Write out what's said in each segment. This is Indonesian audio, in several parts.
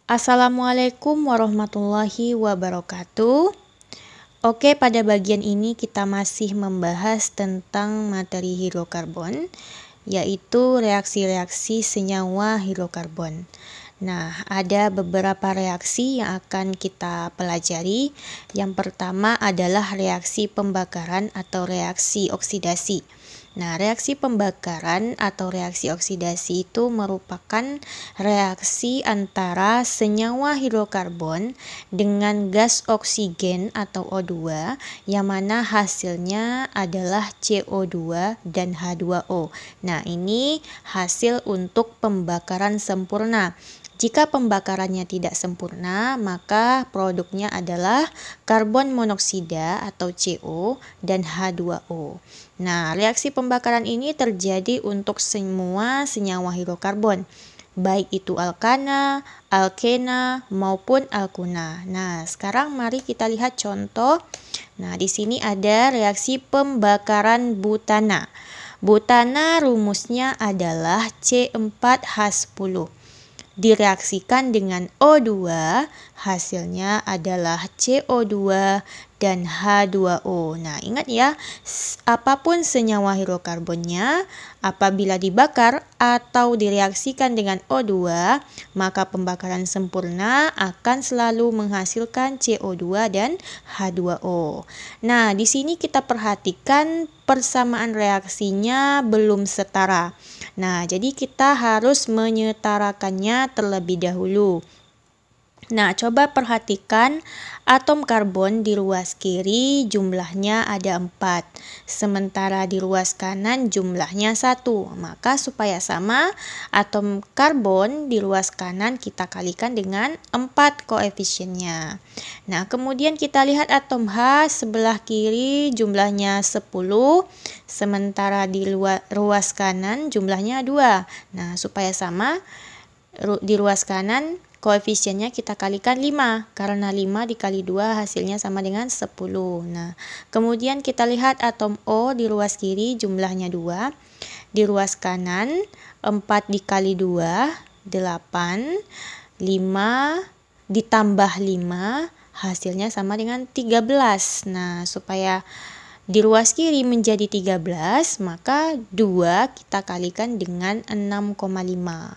Assalamualaikum warahmatullahi wabarakatuh. Oke, pada bagian ini kita masih membahas tentang materi hidrokarbon, yaitu reaksi-reaksi senyawa hidrokarbon. Nah, ada beberapa reaksi yang akan kita pelajari. Yang pertama adalah reaksi pembakaran atau reaksi oksidasi. Nah, reaksi pembakaran atau reaksi oksidasi itu merupakan reaksi antara senyawa hidrokarbon dengan gas oksigen atau O2 yang mana hasilnya adalah CO2 dan H2O. Nah, ini hasil untuk pembakaran sempurna. Jika pembakarannya tidak sempurna, maka produknya adalah karbon monoksida atau CO dan H2O. Nah, reaksi pembakaran ini terjadi untuk semua senyawa hidrokarbon, baik itu alkana, alkena, maupun alkuna. Nah, sekarang mari kita lihat contoh. Nah, di sini ada reaksi pembakaran butana. Butana rumusnya adalah C4H10. Direaksikan dengan O2, hasilnya adalah CO2 dan H2O. Nah, ingat ya, apapun senyawa hidrokarbonnya, apabila dibakar atau direaksikan dengan O2, maka pembakaran sempurna akan selalu menghasilkan CO2 dan H2O. Nah, di sini kita perhatikan persamaan reaksinya belum setara. Nah, jadi kita harus menyetarakannya terlebih dahulu. Nah, coba perhatikan atom karbon di ruas kiri jumlahnya ada 4, sementara di ruas kanan jumlahnya 1. Maka supaya sama, atom karbon di ruas kanan kita kalikan dengan 4 koefisiennya. Nah, kemudian kita lihat atom H sebelah kiri jumlahnya 10, sementara di ruas kanan jumlahnya 2. Nah, supaya sama, di ruas kanan koefisiennya kita kalikan 5, karena 5 dikali 2 hasilnya sama dengan 10. Nah, kemudian kita lihat atom O di ruas kiri jumlahnya 2. Di ruas kanan 4 dikali 2, 8. 5 ditambah 5 hasilnya sama dengan 13. Nah, supaya di ruas kiri menjadi 13, maka 2 kita kalikan dengan 6,5.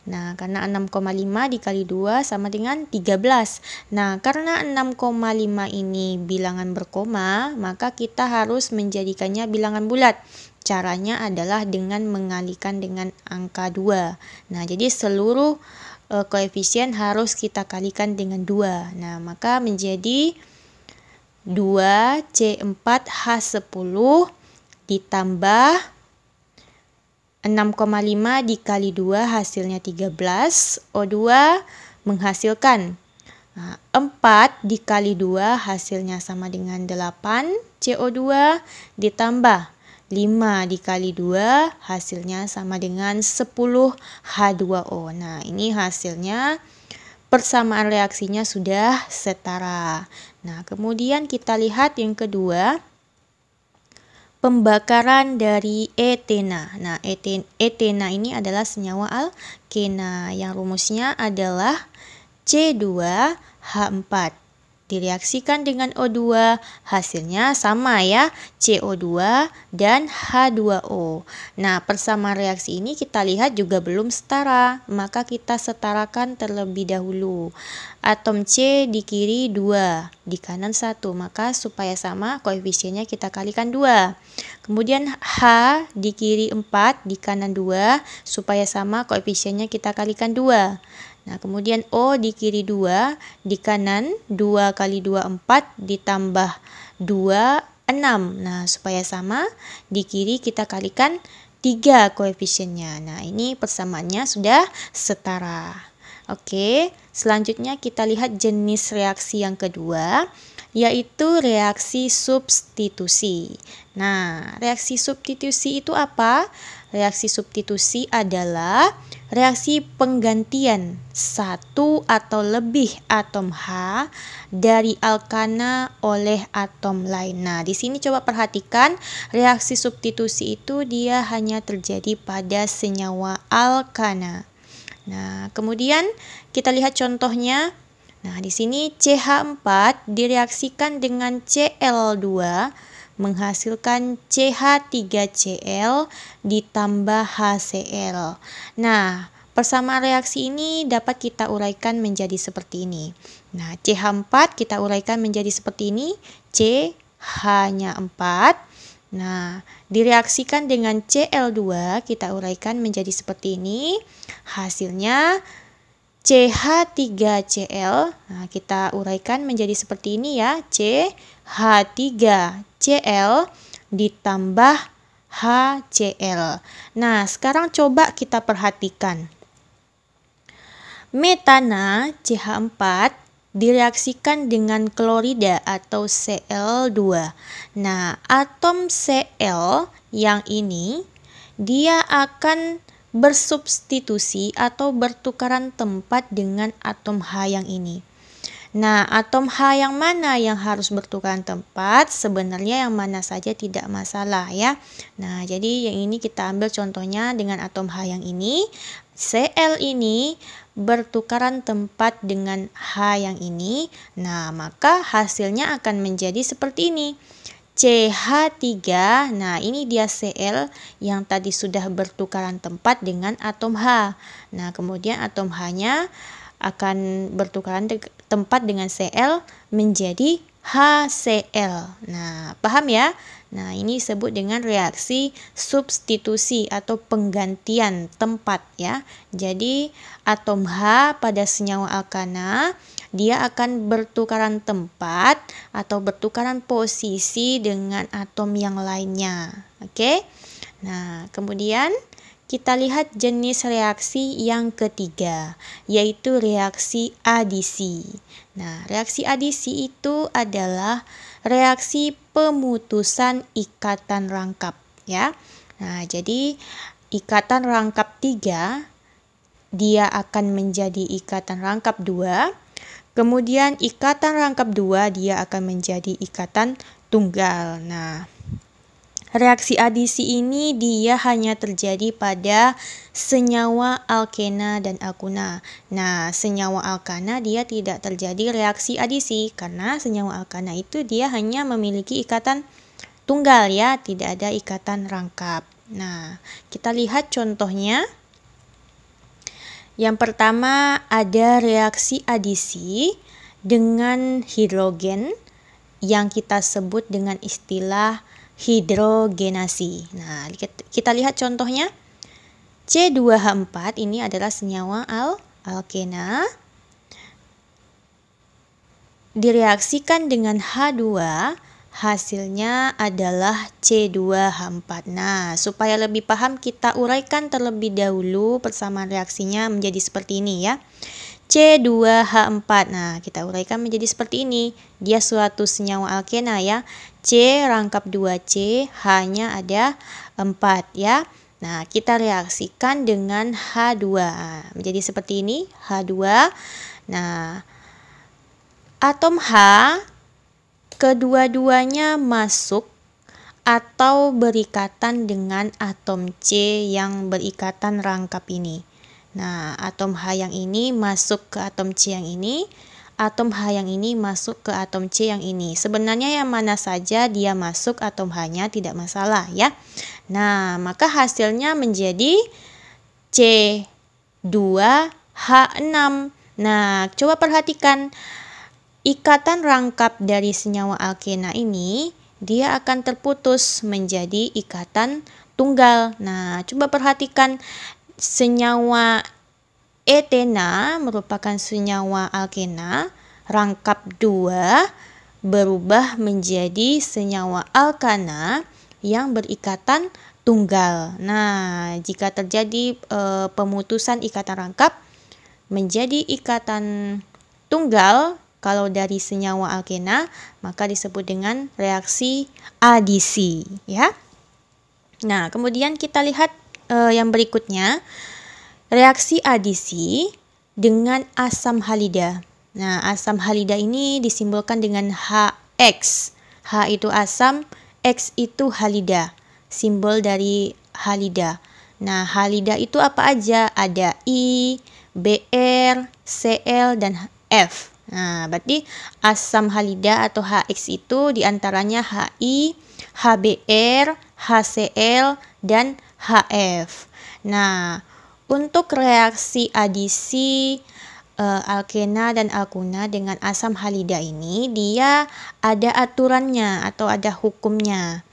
Nah, karena 6,5 dikali 2 sama dengan 13. Nah, karena 6,5 ini bilangan berkoma, maka kita harus menjadikannya bilangan bulat. Caranya adalah dengan mengalikan dengan angka 2. Nah, jadi seluruh koefisien harus kita kalikan dengan 2. Nah, maka menjadi 2C4H10 ditambah 6,5 dikali 2 hasilnya 13. O2 menghasilkan 4 dikali 2 hasilnya sama dengan 8. CO2 ditambah 5 dikali 2 hasilnya sama dengan 10 H2O. Nah, ini hasilnya persamaan reaksinya sudah setara. Nah, kemudian kita lihat yang kedua, pembakaran dari etena. Nah, etena ini adalah senyawa alkena yang rumusnya adalah C2H4. Direaksikan dengan O2, hasilnya sama ya, CO2 dan H2O. Nah, persamaan reaksi ini kita lihat juga belum setara, maka kita setarakan terlebih dahulu. Atom C di kiri 2, di kanan 1, maka supaya sama koefisiennya kita kalikan 2. Kemudian H di kiri 4, di kanan 2, supaya sama koefisiennya kita kalikan 2. Nah, kemudian O di kiri 2, di kanan 2 kali 2, 4, ditambah 2, 6. Nah, supaya sama, di kiri kita kalikan 3 koefisiennya. Nah, ini persamaannya sudah setara. Oke, selanjutnya kita lihat jenis reaksi yang kedua, yaitu reaksi substitusi. Nah, reaksi substitusi itu apa? Reaksi substitusi adalah reaksi penggantian satu atau lebih atom H dari alkana oleh atom lain. Nah, di sini coba perhatikan, reaksi substitusi itu dia hanya terjadi pada senyawa alkana. Nah, kemudian kita lihat contohnya. Nah, di sini CH4 direaksikan dengan Cl2 menghasilkan CH3Cl ditambah HCl. Nah, persamaan reaksi ini dapat kita uraikan menjadi seperti ini. Nah, CH4 kita uraikan menjadi seperti ini. C hanya 4. Nah, direaksikan dengan Cl2 kita uraikan menjadi seperti ini. Hasilnya CH3Cl. Nah, kita uraikan menjadi seperti ini ya. CH3Cl ditambah HCl. Nah, sekarang coba kita perhatikan. Metana CH4 direaksikan dengan klorida atau Cl2. Nah, atom Cl yang ini dia akan bersubstitusi atau bertukaran tempat dengan atom H yang ini. Nah, atom H yang mana yang harus bertukaran tempat? Sebenarnya yang mana saja tidak masalah ya. Nah, jadi yang ini kita ambil contohnya dengan atom H yang ini. Cl ini bertukaran tempat dengan H yang ini. Nah, maka hasilnya akan menjadi seperti ini. CH3, nah ini dia Cl yang tadi sudah bertukaran tempat dengan atom H. Nah, kemudian atom H-nya akan bertukaran tempat dengan Cl menjadi HCl. Nah, paham ya? Nah, ini disebut dengan reaksi substitusi atau penggantian tempat ya. Jadi, atom H pada senyawa alkana dia akan bertukaran tempat atau bertukaran posisi dengan atom yang lainnya. Oke? Nah, kemudian kita lihat jenis reaksi yang ketiga, yaitu reaksi adisi. Nah, reaksi adisi itu adalah reaksi pemutusan ikatan rangkap ya. Nah, jadi ikatan rangkap 3 dia akan menjadi ikatan rangkap 2. Kemudian ikatan rangkap 2 dia akan menjadi ikatan tunggal. Nah, reaksi adisi ini dia hanya terjadi pada senyawa alkena dan alkuna. Nah, senyawa alkana dia tidak terjadi reaksi adisi karena senyawa alkana itu dia hanya memiliki ikatan tunggal ya, tidak ada ikatan rangkap. Nah, kita lihat contohnya. Yang pertama ada reaksi adisi dengan hidrogen yang kita sebut dengan istilah hidrogenasi. Nah, kita lihat contohnya. C2H4 ini adalah senyawa alkena direaksikan dengan H2, hasilnya adalah C2H4. Nah, supaya lebih paham kita uraikan terlebih dahulu persamaan reaksinya menjadi seperti ini ya. C2H4. Nah, kita uraikan menjadi seperti ini. Dia suatu senyawa alkena ya. C rangkap 2C, H-nya ada 4 ya. Nah, kita reaksikan dengan H2. Menjadi seperti ini, H2. Nah, atom H kedua-duanya masuk atau berikatan dengan atom C yang berikatan rangkap ini. Nah, atom H yang ini masuk ke atom C yang ini, atom H yang ini masuk ke atom C yang ini. Sebenarnya yang mana saja dia masuk atom H-nya tidak masalah ya. Nah, maka hasilnya menjadi C2H6. Nah, coba perhatikan. Ikatan rangkap dari senyawa alkena ini dia akan terputus menjadi ikatan tunggal. Nah, coba perhatikan senyawa etena merupakan senyawa alkena rangkap 2 berubah menjadi senyawa alkana yang berikatan tunggal. Nah, jika terjadi pemutusan ikatan rangkap menjadi ikatan tunggal kalau dari senyawa alkena, maka disebut dengan reaksi adisi ya. Nah, kemudian kita lihat yang berikutnya, reaksi adisi dengan asam halida. Nah, asam halida ini disimbolkan dengan HX. H itu asam, X itu halida, simbol dari halida. Nah, halida itu apa aja? Ada I, Br, Cl, dan F. Nah, berarti asam halida atau HX itu diantaranya Hi, HBr, HCl, dan HF. Nah, untuk reaksi adisi alkena dan alkuna dengan asam halida ini, dia ada aturannya atau ada hukumnya.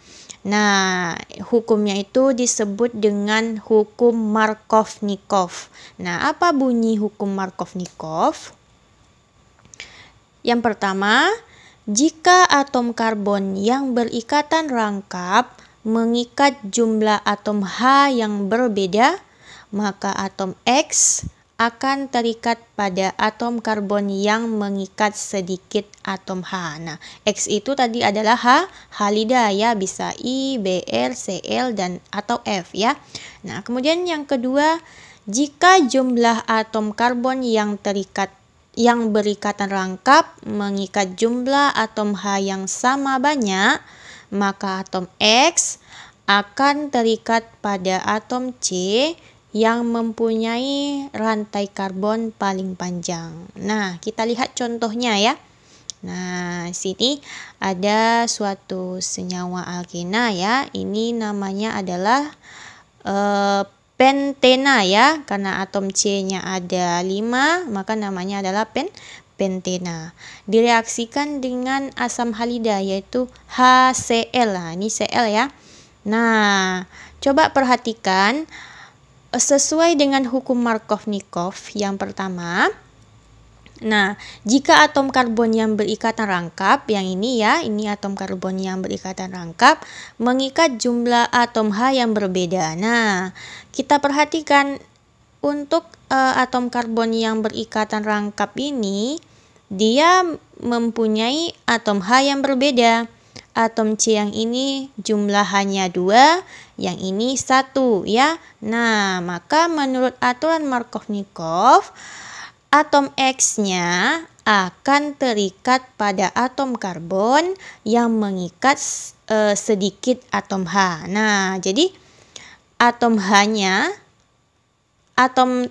Nah, hukumnya itu disebut dengan hukum Markovnikov. Nah, apa bunyi hukum Markovnikov? Yang pertama, jika atom karbon yang berikatan rangkap mengikat jumlah atom H yang berbeda, maka atom X akan terikat pada atom karbon yang mengikat sedikit atom H. Nah, X itu tadi adalah halida ya, bisa I, Br, Cl, dan atau F ya. Nah, kemudian yang kedua, jika jumlah atom karbon yang berikatan rangkap mengikat jumlah atom H yang sama banyak, maka atom X akan terikat pada atom C yang mempunyai rantai karbon paling panjang. Nah, kita lihat contohnya ya. Nah, sini ada suatu senyawa alkena ya. Ini namanya adalah pentena ya. Karena atom C-nya ada 5, maka namanya adalah pentena. Direaksikan dengan asam halida yaitu HCl. Nah, ini Cl ya. Nah, coba perhatikan sesuai dengan hukum Markovnikov yang pertama. Nah, jika atom karbon yang berikatan rangkap, yang ini ya, ini atom karbon yang berikatan rangkap, mengikat jumlah atom H yang berbeda. Nah, kita perhatikan untuk atom karbon yang berikatan rangkap ini, dia mempunyai atom H yang berbeda. Atom C yang ini jumlahannya 2, yang ini 1 ya. Nah, maka menurut aturan Markovnikov, atom X-nya akan terikat pada atom karbon yang mengikat sedikit atom H. Nah, jadi atom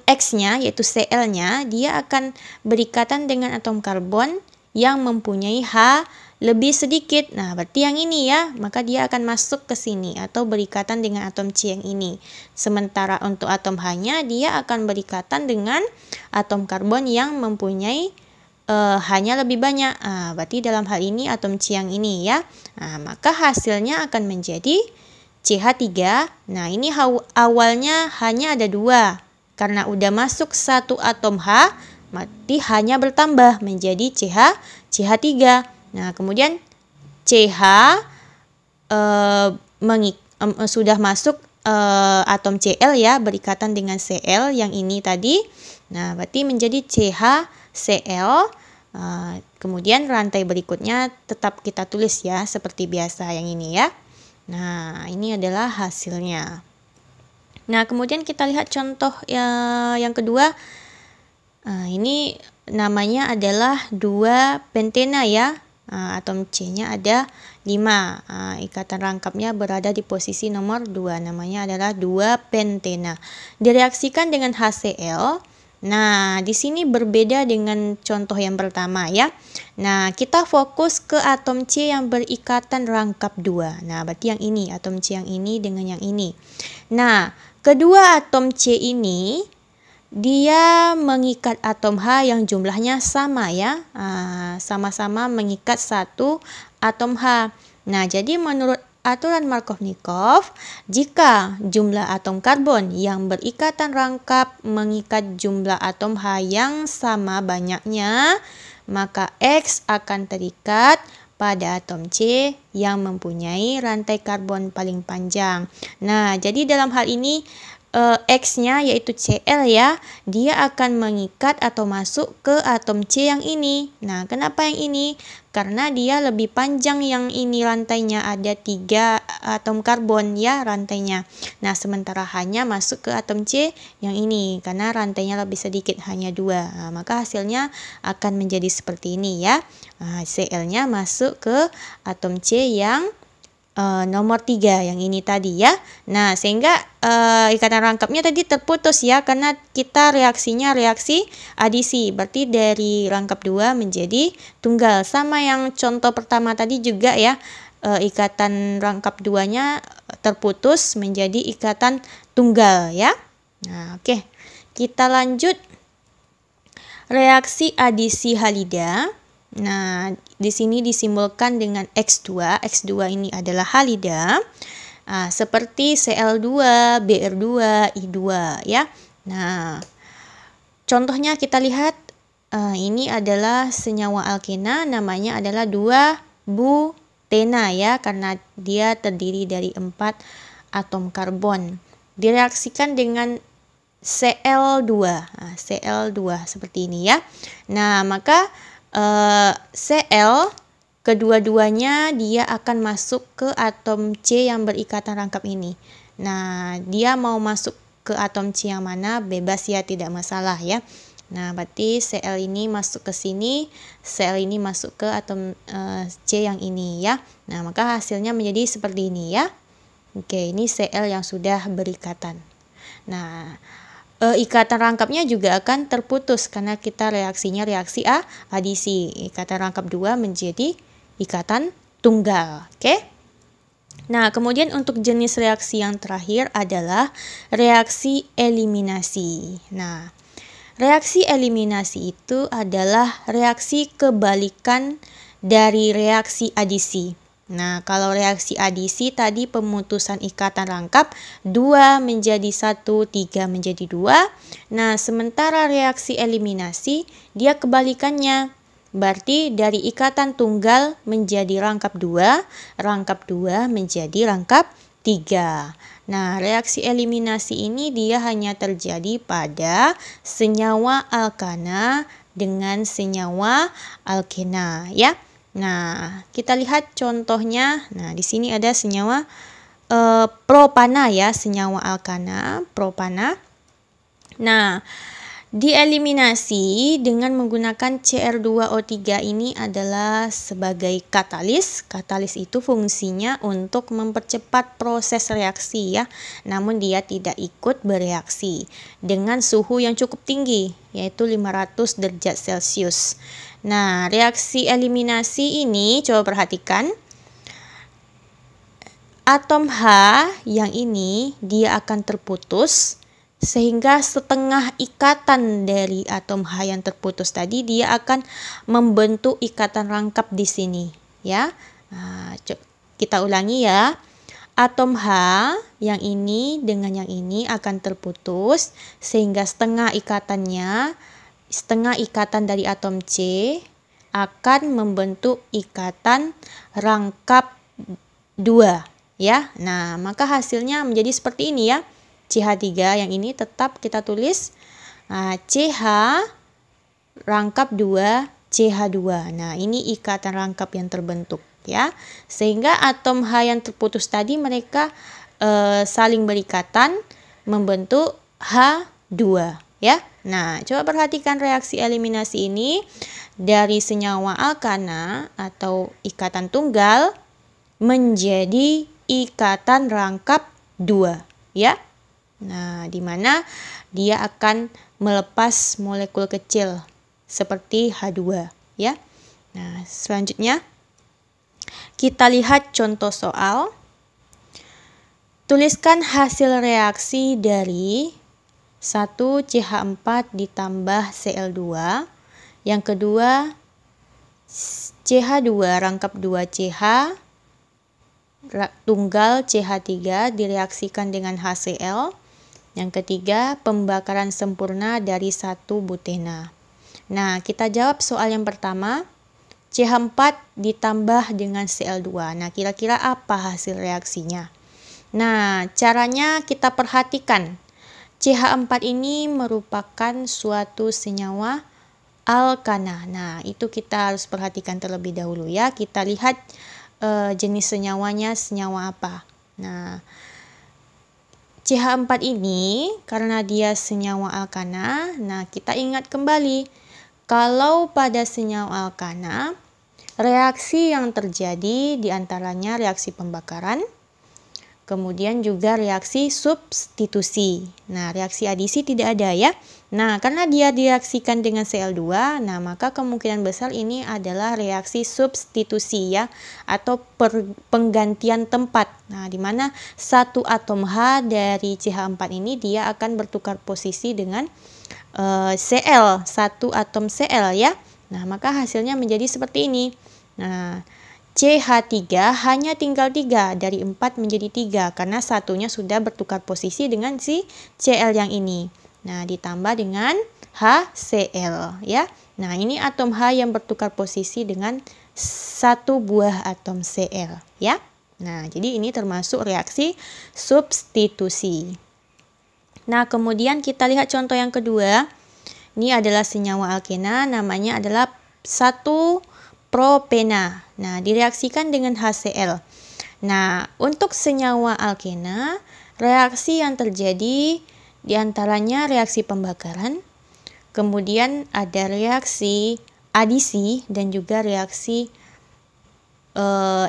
X-nya yaitu Cl-nya, dia akan berikatan dengan atom karbon yang mempunyai H lebih sedikit. Nah, berarti yang ini ya, maka dia akan masuk ke sini atau berikatan dengan atom C yang ini. Sementara untuk atom H-nya, dia akan berikatan dengan atom karbon yang mempunyai H-nya lebih banyak. Nah, berarti dalam hal ini atom C yang ini ya. Nah, maka hasilnya akan menjadi CH3. Nah, ini awalnya H-nya ada 2. Karena udah masuk 1 atom H, berarti H-nya bertambah menjadi CH3. Nah, kemudian CH sudah masuk atom Cl ya, berikatan dengan Cl yang ini tadi. Nah, berarti menjadi CHCl. Kemudian rantai berikutnya tetap kita tulis ya, seperti biasa yang ini ya. Nah, ini adalah hasilnya. Nah, kemudian kita lihat contoh yang kedua. Ini namanya adalah 2 pentena ya. Atom C-nya ada 5. Ikatan rangkapnya berada di posisi nomor 2. Namanya adalah 2 pentena. Direaksikan dengan HCl. Nah, di sini berbeda dengan contoh yang pertama ya. Nah, kita fokus ke atom C yang berikatan rangkap 2. Nah, berarti yang ini, atom C yang ini dengan yang ini. Nah, kedua atom C ini dia mengikat atom H yang jumlahnya sama ya, sama-sama mengikat 1 atom H. Nah, jadi menurut aturan Markovnikov, jika jumlah atom karbon yang berikatan rangkap mengikat jumlah atom H yang sama banyaknya, maka X akan terikat pada atom C yang mempunyai rantai karbon paling panjang. Nah, jadi dalam hal ini X-nya yaitu Cl ya, dia akan mengikat atau masuk ke atom C yang ini. Nah, kenapa yang ini? Karena dia lebih panjang yang ini rantainya, ada 3 atom karbon ya rantainya. Nah, sementara hanya masuk ke atom C yang ini karena rantainya lebih sedikit, hanya 2. Nah, maka hasilnya akan menjadi seperti ini ya. Cl-nya masuk ke atom C yang nomor 3 yang ini tadi ya. Nah, sehingga ikatan rangkapnya tadi terputus ya, karena kita reaksinya reaksi adisi. Berarti dari rangkap 2 menjadi tunggal. Sama yang contoh pertama tadi juga ya, ikatan rangkap 2-nya terputus menjadi ikatan tunggal ya. Nah, oke. Kita lanjut reaksi adisi halida. Nah, di sini disimbolkan dengan X2. X2 ini adalah halida. Seperti Cl2, Br2, I2 ya. Nah, contohnya kita lihat ini adalah senyawa alkena, namanya adalah 2-butena ya, karena dia terdiri dari 4 atom karbon. Direaksikan dengan Cl2. Cl2 seperti ini ya. Nah, maka Cl kedua-duanya dia akan masuk ke atom C yang berikatan rangkap ini. Nah, dia mau masuk ke atom C yang mana bebas ya, tidak masalah ya. Nah, berarti Cl ini masuk ke sini, Cl ini masuk ke atom C yang ini ya. Nah, maka hasilnya menjadi seperti ini ya. Oke, ini Cl yang sudah berikatan. Nah, ikatan rangkapnya juga akan terputus karena kita reaksinya reaksi adisi. Ikatan rangkap 2 menjadi ikatan tunggal. Oke? Nah, kemudian untuk jenis reaksi yang terakhir adalah reaksi eliminasi. Nah, reaksi eliminasi itu adalah reaksi kebalikan dari reaksi adisi. Nah, kalau reaksi adisi tadi pemutusan ikatan rangkap 2 menjadi 1, 3 menjadi 2. Nah, sementara reaksi eliminasi dia kebalikannya. Berarti dari ikatan tunggal menjadi rangkap 2 menjadi rangkap 3. Nah, reaksi eliminasi ini dia hanya terjadi pada senyawa alkana dengan senyawa alkena ya. Nah, kita lihat contohnya. Nah, di sini ada senyawa propana ya, senyawa alkana, propana. Nah, dieliminasi dengan menggunakan Cr2O3 ini adalah sebagai katalis. Katalis itu fungsinya untuk mempercepat proses reaksi ya, namun dia tidak ikut bereaksi dengan suhu yang cukup tinggi, yaitu 500 derajat Celcius. Nah, reaksi eliminasi ini coba perhatikan. Atom H yang ini dia akan terputus sehingga setengah ikatan dari atom H yang terputus tadi dia akan membentuk ikatan rangkap di sini ya. Nah, kita ulangi ya. Atom H yang ini dengan yang ini akan terputus sehingga setengah ikatan dari atom C akan membentuk ikatan rangkap 2 ya. Nah, maka hasilnya menjadi seperti ini ya. CH3 yang ini tetap kita tulis CH rangkap 2 CH2. Nah, ini ikatan rangkap yang terbentuk ya. Sehingga atom H yang terputus tadi mereka saling berikatan membentuk H2 ya. Nah, coba perhatikan reaksi eliminasi ini dari senyawa alkana atau ikatan tunggal menjadi ikatan rangkap 2 ya. Nah, di mana dia akan melepas molekul kecil seperti H2 ya. Nah, selanjutnya kita lihat contoh soal. Tuliskan hasil reaksi dari 1 CH4 ditambah Cl2. Yang kedua CH2 rangkap 2 CH tunggal CH3 direaksikan dengan HCl. Yang ketiga pembakaran sempurna dari 1 butena. Nah, kita jawab soal yang pertama. CH4 ditambah dengan Cl2. Nah, kira-kira apa hasil reaksinya? Nah, caranya kita perhatikan. CH4 ini merupakan suatu senyawa alkana. Nah, itu kita harus perhatikan terlebih dahulu ya. Kita lihat jenis senyawanya senyawa apa. Nah, CH4 ini karena dia senyawa alkana, nah kita ingat kembali kalau pada senyawa alkana Reaksi yang terjadi diantaranya reaksi pembakaran, kemudian juga reaksi substitusi. Nah, reaksi adisi tidak ada ya. Nah, karena dia direaksikan dengan Cl2, nah maka kemungkinan besar ini adalah reaksi substitusi ya, atau penggantian tempat. Nah, di mana satu atom H dari CH4 ini dia akan bertukar posisi dengan Cl, satu atom Cl ya. Nah, maka hasilnya menjadi seperti ini. Nah, CH3 hanya tinggal 3, dari 4 menjadi 3 karena satunya sudah bertukar posisi dengan si Cl yang ini. Nah, ditambah dengan HCl ya. Nah, ini atom H yang bertukar posisi dengan satu buah atom Cl ya. Nah, jadi ini termasuk reaksi substitusi. Nah, kemudian kita lihat contoh yang kedua. Ini adalah senyawa alkena, namanya adalah 1-propena. Nah, direaksikan dengan HCl. Nah, untuk senyawa alkena, reaksi yang terjadi diantaranya reaksi pembakaran, kemudian ada reaksi adisi dan juga reaksi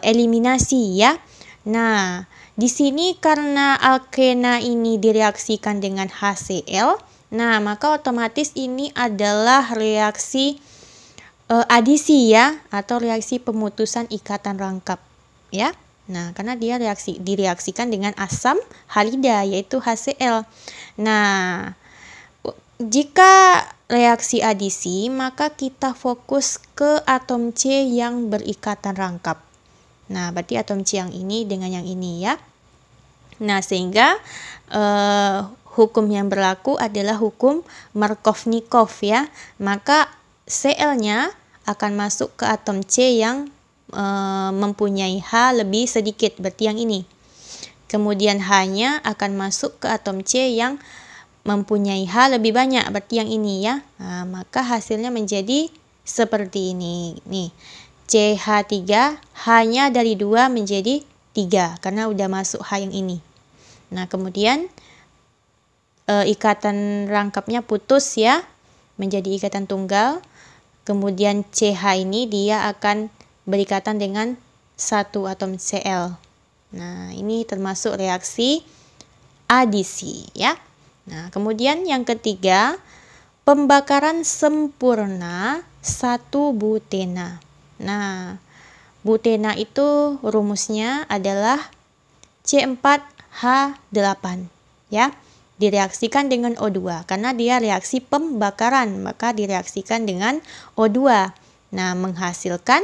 eliminasi ya. Nah, di sini karena alkena ini direaksikan dengan HCl, nah maka otomatis ini adalah reaksi adisi ya, atau reaksi pemutusan ikatan rangkap ya. Nah, karena dia direaksikan dengan asam halida yaitu HCl. Nah, jika reaksi adisi, maka kita fokus ke atom C yang berikatan rangkap. Nah, berarti atom C yang ini dengan yang ini ya. Nah, sehingga hukum yang berlaku adalah hukum Markovnikov ya. Maka Cl-nya akan masuk ke atom C yang mempunyai H lebih sedikit, berarti yang ini. Kemudian H-nya akan masuk ke atom C yang mempunyai H lebih banyak, berarti yang ini ya. Nah, maka hasilnya menjadi seperti ini. Nih, CH3 H-nya dari 2 menjadi 3 karena udah masuk H yang ini. Nah, kemudian ikatan rangkapnya putus ya, menjadi ikatan tunggal. Kemudian CH ini dia akan berikatan dengan satu atom Cl. Nah, ini termasuk reaksi adisi ya. Nah, kemudian yang ketiga, pembakaran sempurna 1-butena. Nah, butena itu rumusnya adalah C4H8 ya. Direaksikan dengan O2 karena dia reaksi pembakaran, maka direaksikan dengan O2. Nah, menghasilkan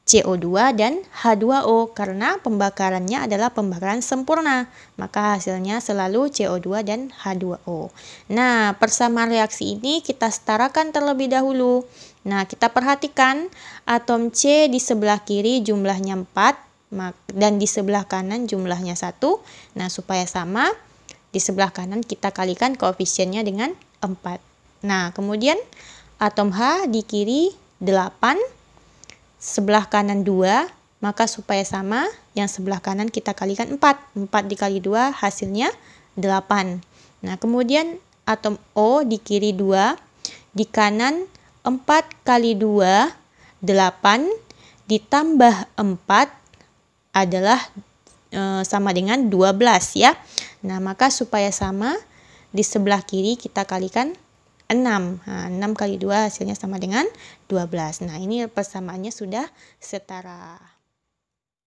CO2 dan H2O karena pembakarannya adalah pembakaran sempurna, maka hasilnya selalu CO2 dan H2O. Nah, persamaan reaksi ini kita setarakan terlebih dahulu. Nah, kita perhatikan atom C di sebelah kiri jumlahnya 4 dan di sebelah kanan jumlahnya 1. Nah, supaya sama, di sebelah kanan kita kalikan koefisiennya dengan 4. Nah, kemudian atom H di kiri 8, sebelah kanan 2, maka supaya sama, yang sebelah kanan kita kalikan 4. 4 dikali 2 hasilnya 8. Nah, kemudian atom O di kiri 2, di kanan 4 kali 2, 8, ditambah 4 adalah sama dengan 12 ya. Nah, maka supaya sama, di sebelah kiri kita kalikan 6. Nah, 6 kali 2 hasilnya sama dengan 12. Nah, ini persamaannya sudah setara.